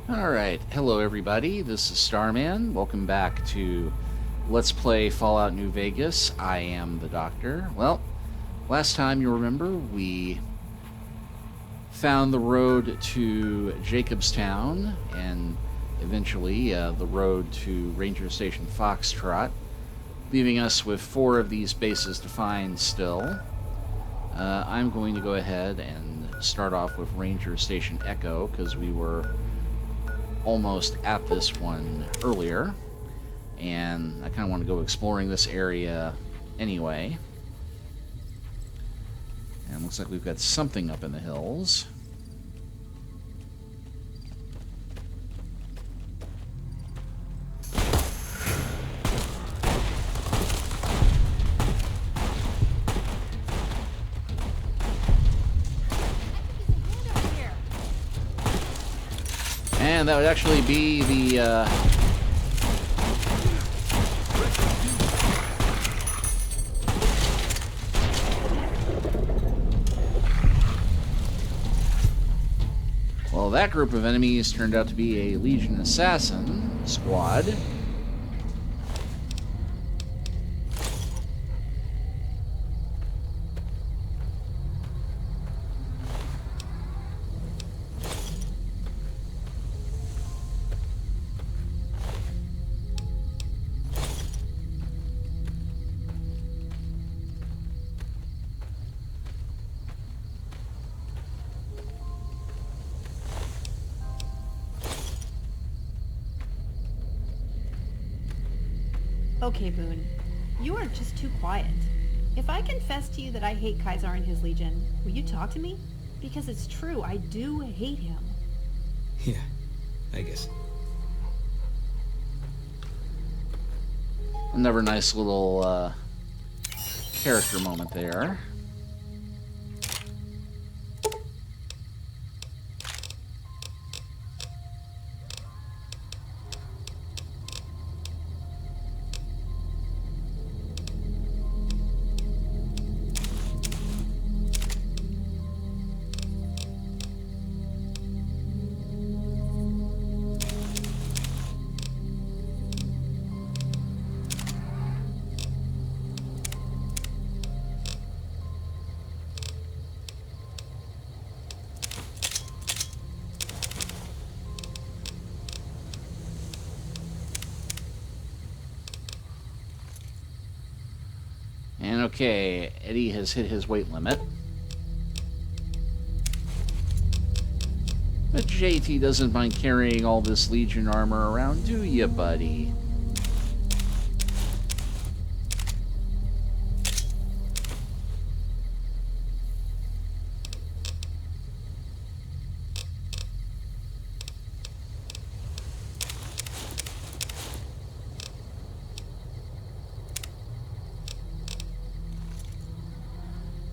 Alright, hello everybody, this is Starman. Welcome back to Let's Play Fallout New Vegas. I am the Doctor. Well, last time you remember, we found the road to Jacobstown and eventually the road to Ranger Station Foxtrot, leaving us with 4 of these bases to find still. I'm going to go ahead and start off with Ranger Station Echo because we were almost at this one earlier, and I kind of want to go exploring this area anyway. And looks like we've got something up in the hills. And that would actually be the well, that group of enemies turned out to be a Legion Assassin squad. Okay, Boone. You are just too quiet. If I confess to you that I hate Cazar and his Legion, will you talk to me? Because it's true, I do hate him. Yeah, I guess. Another nice little character moment there. And okay, Eddie has hit his weight limit. But JT doesn't mind carrying all this Legion armor around, do ya, buddy?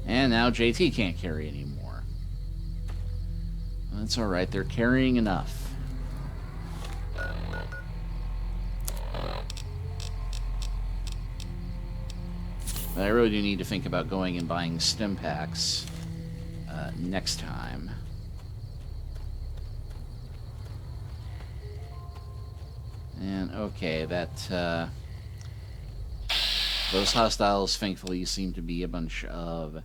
And now JT can't carry anymore. That's alright, they're carrying enough. But I really do need to think about going and buying stim packs next time. And okay, that those hostiles thankfully seem to be a bunch of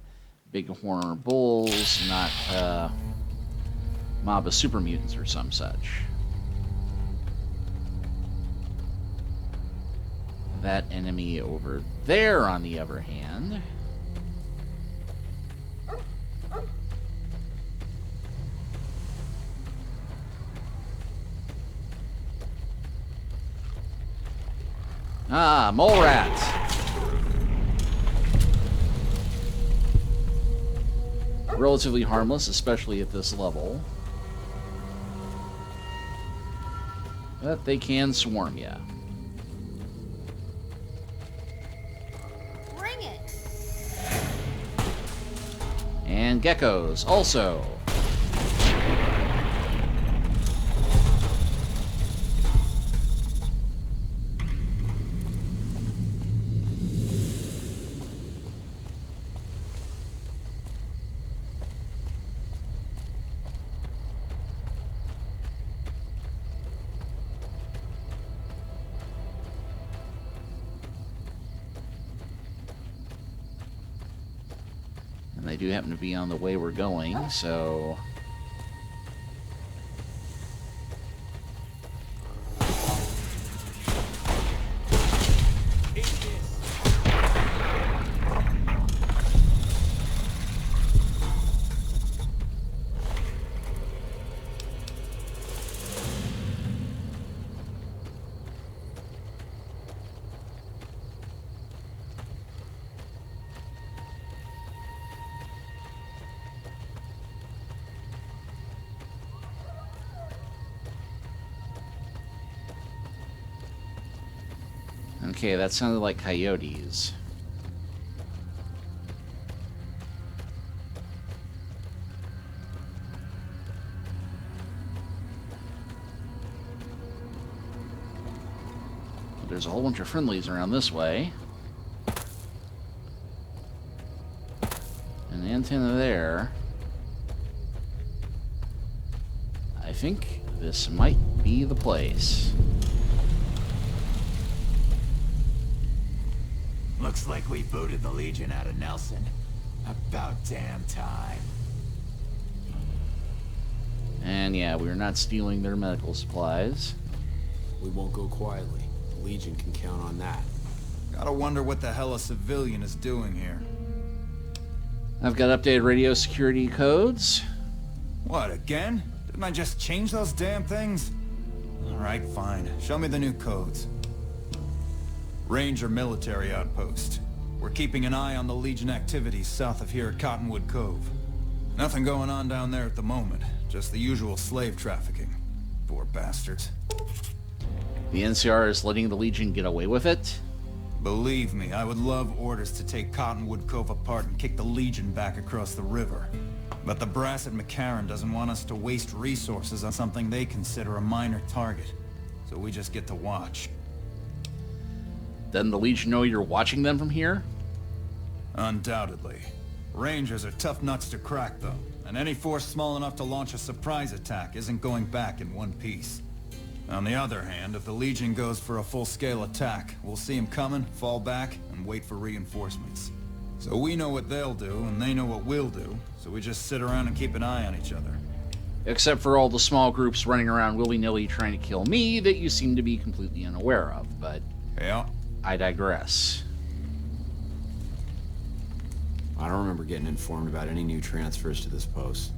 big horror bulls, not mob of super mutants or some such. That enemy over there, on the other hand, mole rats. Relatively harmless, especially at this level. But they can swarm you. Bring it! And geckos, also. they do happen to be on the way we're going, so... Okay, that sounded like coyotes. There's a whole bunch of friendlies around this way. An antenna there. I think this might be the place. Looks like we booted the Legion out of Nelson. About damn time. And yeah, we're not stealing their medical supplies. We won't go quietly. The Legion can count on that. Gotta wonder what the hell a civilian is doing here. I've got updated radio security codes. What, again? Didn't I just change those damn things? Alright, fine. Show me the new codes. Ranger military outpost. We're keeping an eye on the Legion activities south of here at Cottonwood Cove. Nothing going on down there at the moment. Just the usual slave trafficking. Poor bastards. The NCR is letting the Legion get away with it. Believe me, I would love orders to take Cottonwood Cove apart and kick the Legion back across the river. But the brass at McCarran doesn't want us to waste resources on something they consider a minor target. So we just get to watch. Doesn't the Legion know you're watching them from here? Undoubtedly. Rangers are tough nuts to crack, though. And any force small enough to launch a surprise attack isn't going back in one piece. On the other hand, if the Legion goes for a full-scale attack, we'll see them coming, fall back, and wait for reinforcements. So we know what they'll do, and they know what we'll do, so we just sit around and keep an eye on each other. Except for all the small groups running around willy-nilly trying to kill me that you seem to be completely unaware of, but... Yeah. I digress. I don't remember getting informed about any new transfers to this post.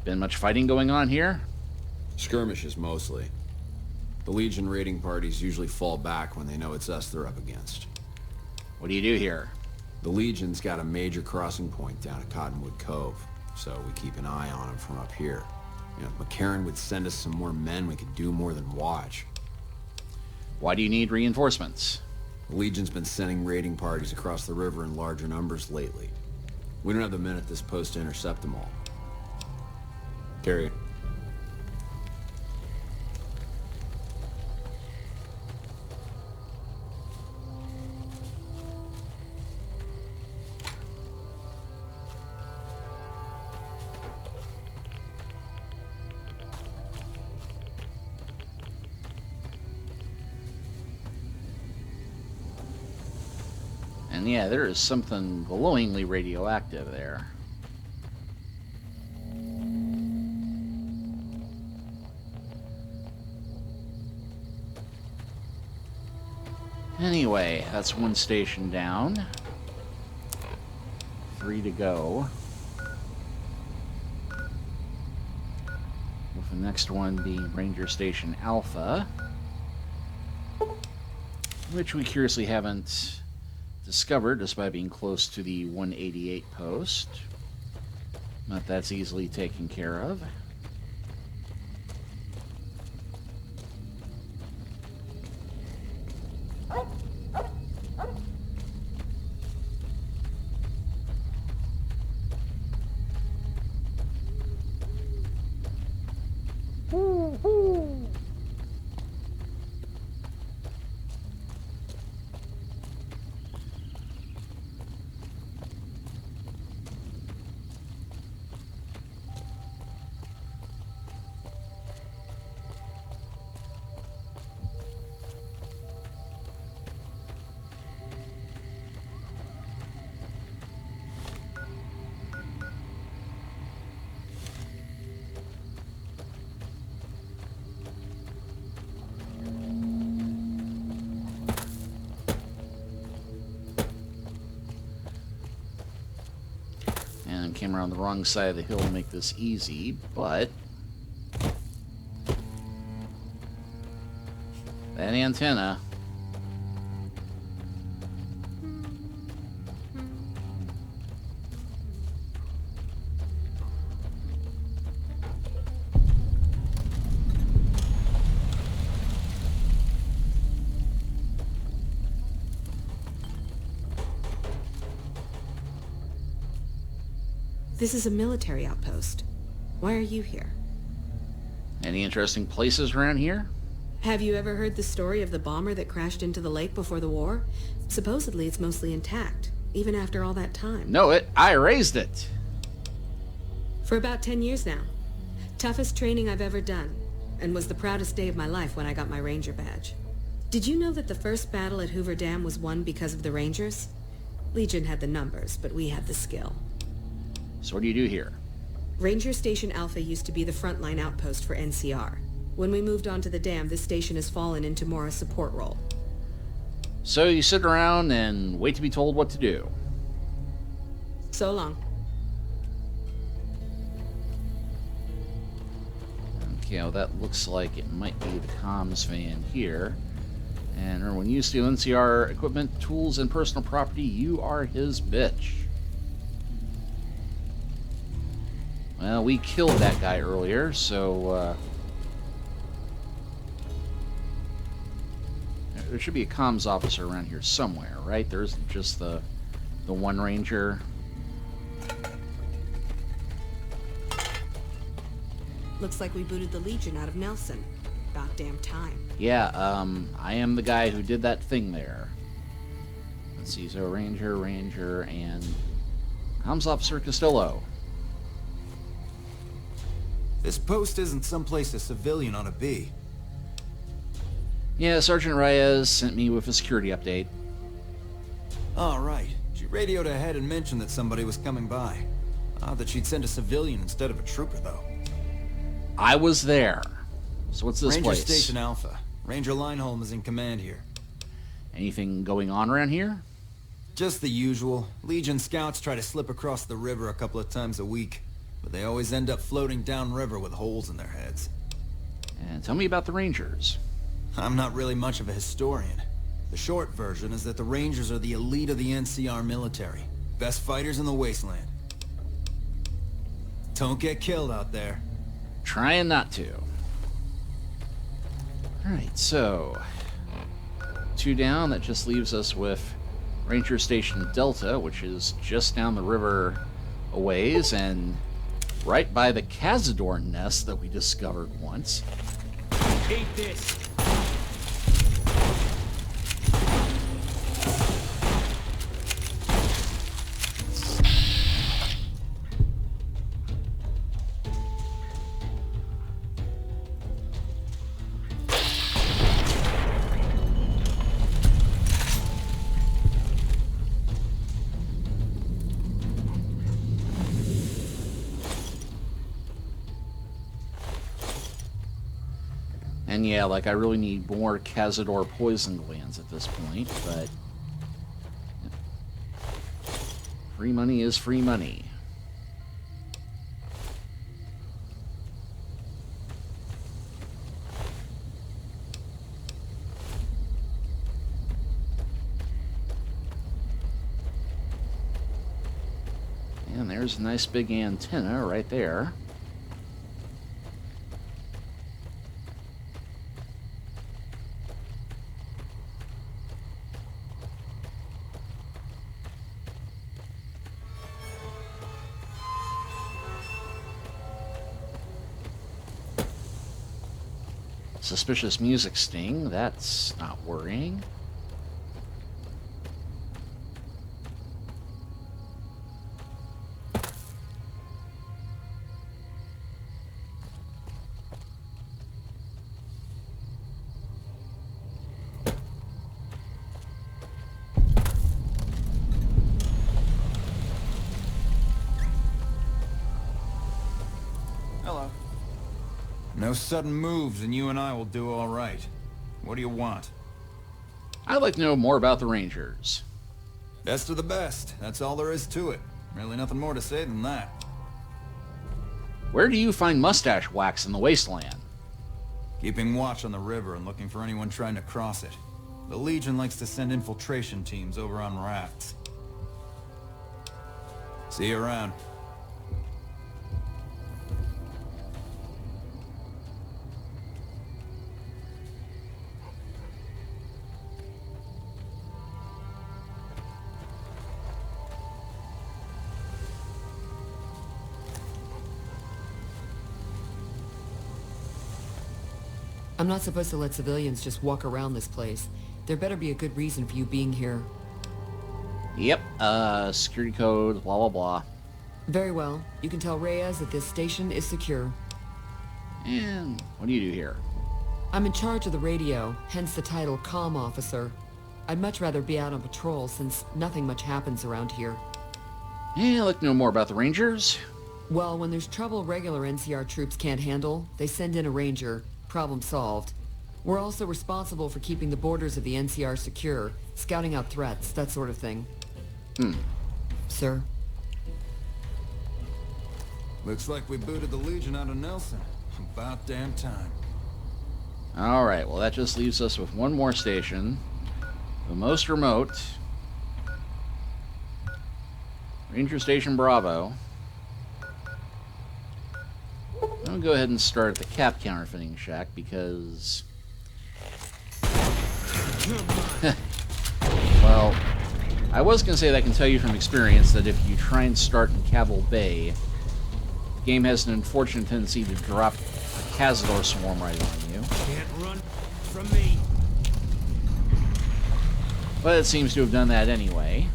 Been much fighting going on here? Skirmishes, mostly. The Legion raiding parties usually fall back when they know it's us they're up against. What do you do here? The Legion's got a major crossing point down at Cottonwood Cove, so we keep an eye on them from up here. You know, if McCarran would send us some more men, we could do more than watch. Why do you need reinforcements? The Legion's been sending raiding parties across the river in larger numbers lately. We don't have the men at this post to intercept them all. Carry it. And yeah, there is something glowingly radioactive there. Anyway, that's one station down. 3 to go. With the next one being Ranger Station Alpha, which we curiously haven't discovered despite being close to the 188 post. But that's easily taken care of. came around the wrong side of the hill to make this easy, but that antenna. This is a military outpost. Why are you here? Any interesting places around here? Have you ever heard the story of the bomber that crashed into the lake before the war? Supposedly it's mostly intact, even after all that time. No, I raised it. For about 10 years now. Toughest training I've ever done, and was the proudest day of my life when I got my Ranger badge. Did you know that the first battle at Hoover Dam was won because of the Rangers? Legion had the numbers, but we had the skill. So what do you do here? Ranger Station Alpha used to be the frontline outpost for NCR. When we moved onto the dam, this station has fallen into more a support role. So you sit around and wait to be told what to do. So long. Okay, well that looks like it might be the comms van here. And when you steal NCR equipment, tools, and personal property, you are his bitch. Well, we killed that guy earlier, so there should be a comms officer around here somewhere, right? There isn't just the one ranger. Looks like we booted the Legion out of Nelson. About damn time. Yeah, I am the guy who did that thing there. Let's see, so Ranger, and comms officer Castillo. This post isn't someplace a civilian ought to be. Yeah, Sergeant Reyes sent me with a security update. All right. She radioed ahead and mentioned that somebody was coming by. Odd that she'd send a civilian instead of a trooper, though. I was there. So what's this Ranger place? Station Alpha. Ranger Lineholm is in command here. Anything going on around here? Just the usual. Legion scouts try to slip across the river a couple of times a week, but they always end up floating downriver with holes in their heads. And tell me about the Rangers. I'm not really much of a historian. The short version is that the Rangers are the elite of the NCR military. Best fighters in the wasteland. Don't get killed out there. Trying not to. Alright, so 2 down, that just leaves us with Ranger Station Delta, which is just down the river a ways, and right by the Cazador nest that we discovered once. Eat this. And yeah, like I really need more Cazador poison glands at this point, but free money is free money. And there's a nice big antenna right there. Suspicious music sting, that's not worrying. Hello. No sudden moves and you and I will do all right. What do you want? I'd like to know more about the Rangers. Best of the best. That's all there is to it. Really nothing more to say than that. Where do you find mustache wax in the wasteland? Keeping watch on the river and looking for anyone trying to cross it. The Legion likes to send infiltration teams over on rafts. See you around. I'm not supposed to let civilians just walk around this place. There better be a good reason for you being here. Yep, security code, blah, blah, blah. Very well. You can tell Reyes that this station is secure. And what do you do here? I'm in charge of the radio, hence the title Comm Officer. I'd much rather be out on patrol since nothing much happens around here. Yeah, I'd like to know more about the Rangers. Well, when there's trouble regular NCR troops can't handle, they send in a ranger. Problem solved. We're also responsible for keeping the borders of the NCR secure, scouting out threats, that sort of thing. Sir? Looks like we booted the Legion out of Nelson. About damn time. Alright, well that just leaves us with one more station. The most remote. Ranger Station Bravo. I'll go ahead and start at the cap counterfeiting shack because... well, I was going to say that I can tell you from experience that if you try and start in Cavil Bay, the game has an unfortunate tendency to drop a Cazador swarm right on you. Can't run from me. But it seems to have done that anyway.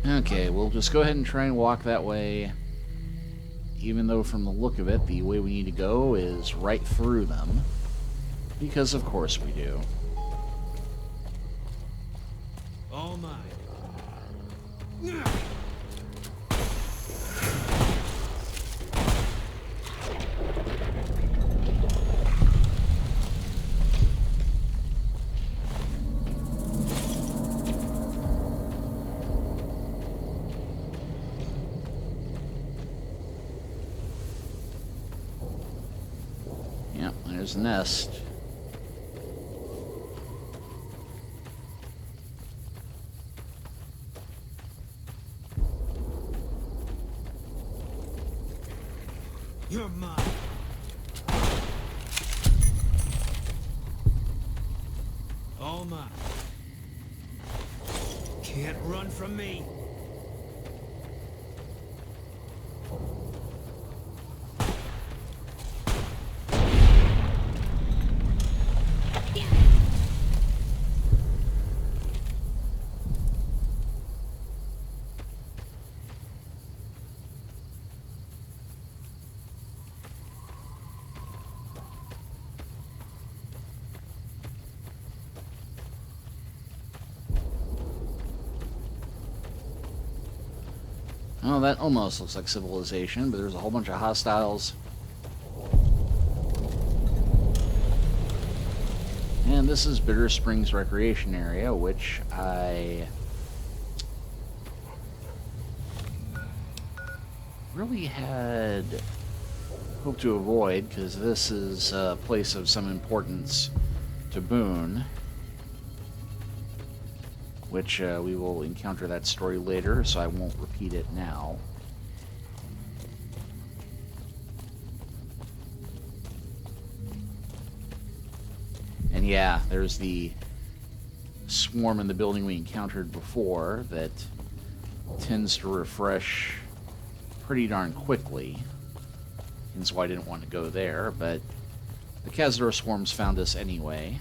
Okay, we'll just go ahead and try and walk that way, even though from the look of it, the way we need to go is right through them, because of course we do. All mine. Yep, there's a nest. You're mine. All mine. Can't run from me. Oh, that almost looks like civilization, but there's a whole bunch of hostiles. And this is Bitter Springs Recreation Area, which I really had hoped to avoid, because this is a place of some importance to Boone, which we will encounter that story later, so I won't repeat it now. And yeah, there's the swarm in the building we encountered before that tends to refresh pretty darn quickly, and so I didn't want to go there, but the Cazador swarms found us anyway.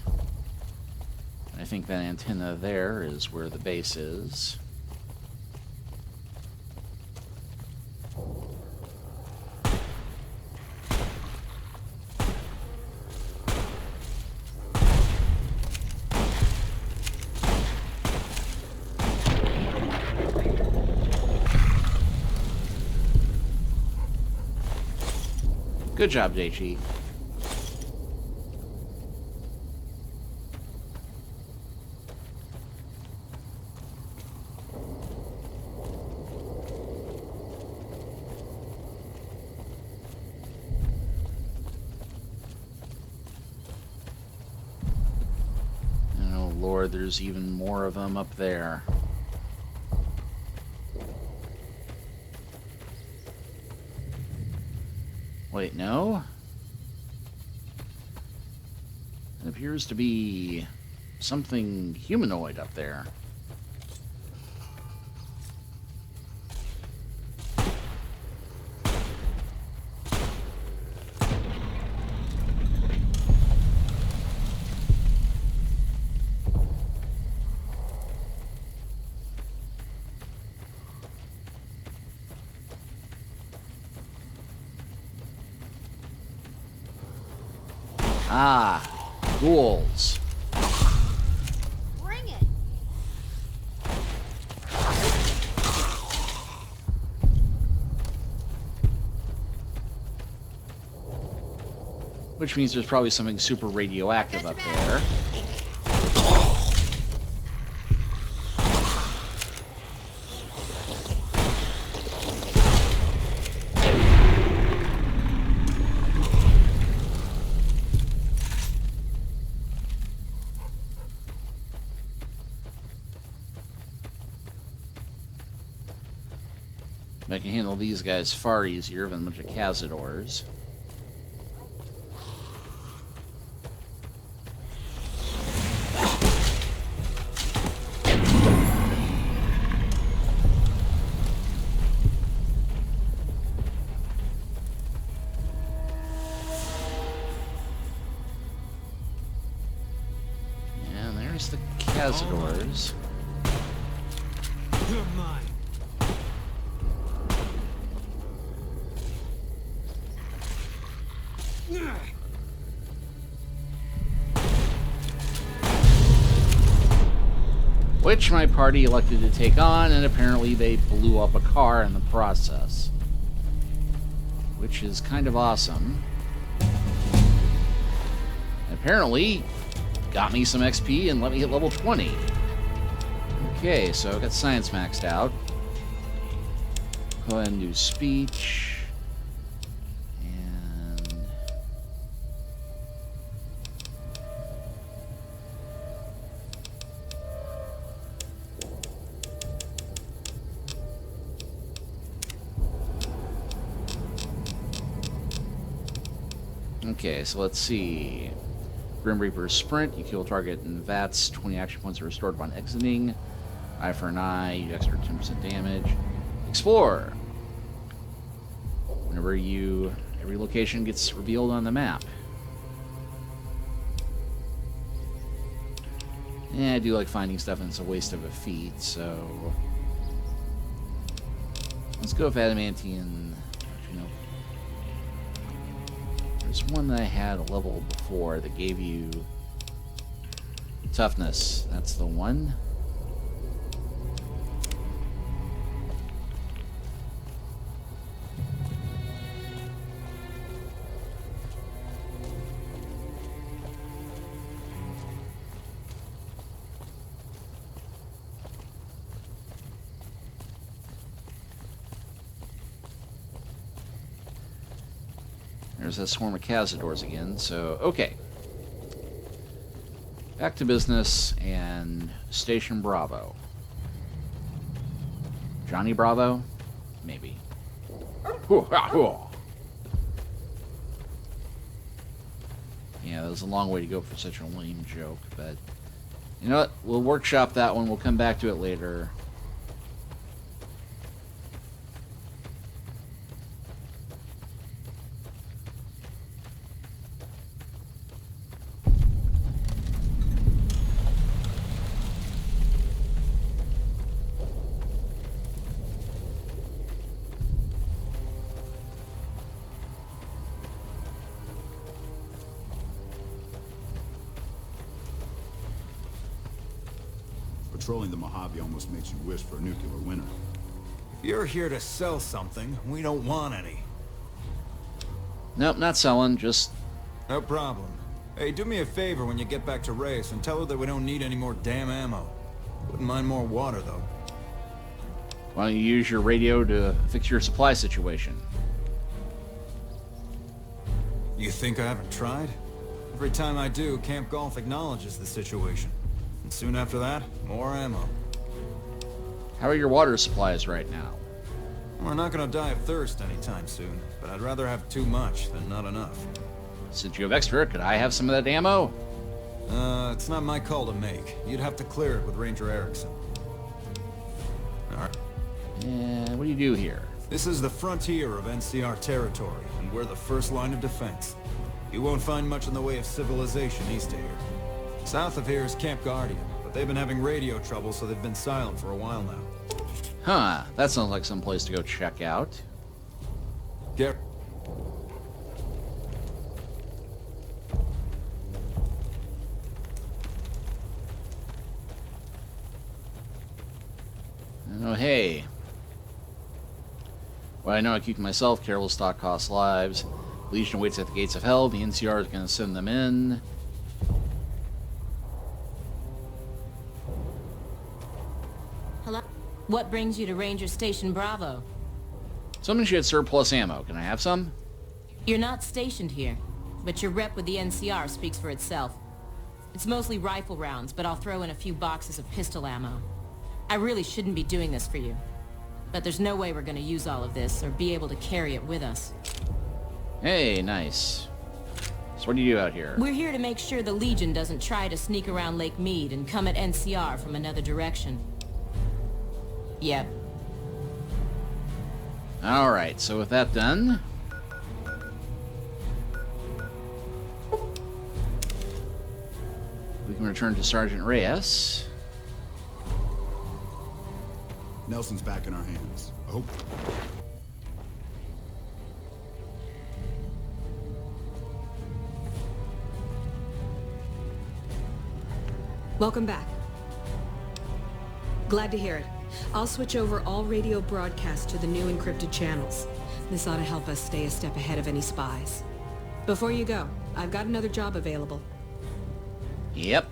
I think that antenna there is where the base is. Good job, Daichi. Oh, Lord, there's even more of them up there. Wait, no? It appears to be something humanoid up there. Ah, ghouls. Bring it! Which means there's probably something super radioactive up there. I can handle these guys far easier than a bunch of Cazadors. And there's the Cazadors. You're mine. Which my party elected to take on, and apparently they blew up a car in the process. Which is kind of awesome. Apparently, got me some XP and let me hit level 20. Okay, so I've got science maxed out. Go ahead and do speech. And... okay, so let's see. Grim Reaper Sprint, you kill target in VATS, 20 action points are restored upon exiting. Eye for an eye, you do extra 10% damage. Explore! Whenever every location gets revealed on the map. Yeah, I do like finding stuff and it's a waste of a feat, so... let's go with Adamantine. Actually, no. There's one that I had a level before that gave you toughness. That's the one. There's that swarm of Cazadors again, so, okay. Back to business and Station Bravo. Johnny Bravo? Maybe. Yeah, that was a long way to go for such a lame joke, but... you know what? We'll workshop that one. We'll come back to it later. Patrolling the Mojave almost makes you wish for a nuclear winter. If you're here to sell something, we don't want any. Nope, not selling, just... No problem. Hey, do me a favor when you get back to Reyes and tell her that we don't need any more damn ammo. Wouldn't mind more water, though. Why don't you use your radio to fix your supply situation? You think I haven't tried? Every time I do, Camp Golf acknowledges the situation. And soon after that, more ammo. How are your water supplies right now? We're not gonna die of thirst anytime soon, but I'd rather have too much than not enough. Since you have extra, could I have some of that ammo? It's not my call to make. You'd have to clear it with Ranger Erickson. Alright. And what do you do here? This is the frontier of NCR territory, and we're the first line of defense. You won't find much in the way of civilization east of here. South of here is Camp Guardian, but they've been having radio trouble, so they've been silent for a while now. Huh, that sounds like some place to go check out. Get... Oh, hey. Well, I know I keep myself. Careless stock costs lives. Legion waits at the gates of hell. The NCR is going to send them in. Hello? What brings you to Ranger Station Bravo? Someone should surplus ammo. Can I have some? You're not stationed here, but your rep with the NCR speaks for itself. It's mostly rifle rounds, but I'll throw in a few boxes of pistol ammo. I really shouldn't be doing this for you, but there's no way we're going to use all of this or be able to carry it with us. Hey, nice. So what do you do out here? We're here to make sure the Legion doesn't try to sneak around Lake Mead and come at NCR from another direction. Yep. Alright, so with that done... we can return to Sergeant Reyes. Nelson's back in our hands. I hope. Welcome back. Glad to hear it. I'll switch over all radio broadcasts to the new encrypted channels. This ought to help us stay a step ahead of any spies. Before you go, I've got another job available. Yep.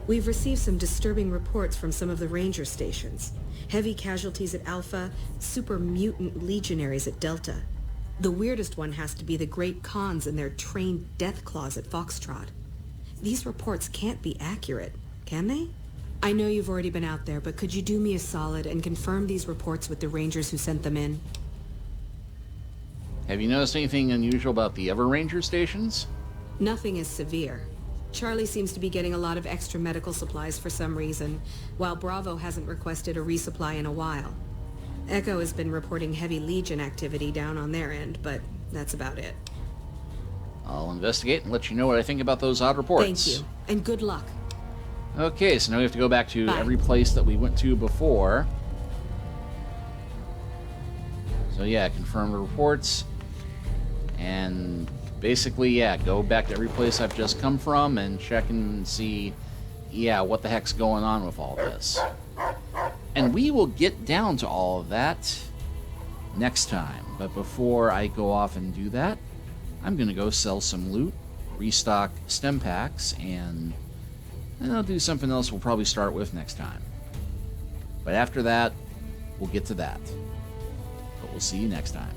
We've received some disturbing reports from some of the Ranger Stations. Heavy casualties at Alpha, super mutant legionaries at Delta. The weirdest one has to be the Great Khans and their trained death claws at Foxtrot. These reports can't be accurate, can they? I know you've already been out there, but could you do me a solid and confirm these reports with the Rangers who sent them in? Have you noticed anything unusual about the other Ranger stations? Nothing is severe. Charlie seems to be getting a lot of extra medical supplies for some reason, while Bravo hasn't requested a resupply in a while. Echo has been reporting heavy Legion activity down on their end, but that's about it. I'll investigate and let you know what I think about those odd reports. Thank you, and good luck. Okay, so now we have to go back to Bye. every place that we went to before. So yeah, confirm the reports. And basically, yeah, go back to every place I've just come from and check and see, yeah, what the heck's going on with all this. And we will get down to all of that next time. But before I go off and do that, I'm going to go sell some loot, restock stem packs, and I'll do something else we'll probably start with next time. But after that, we'll get to that. But we'll see you next time.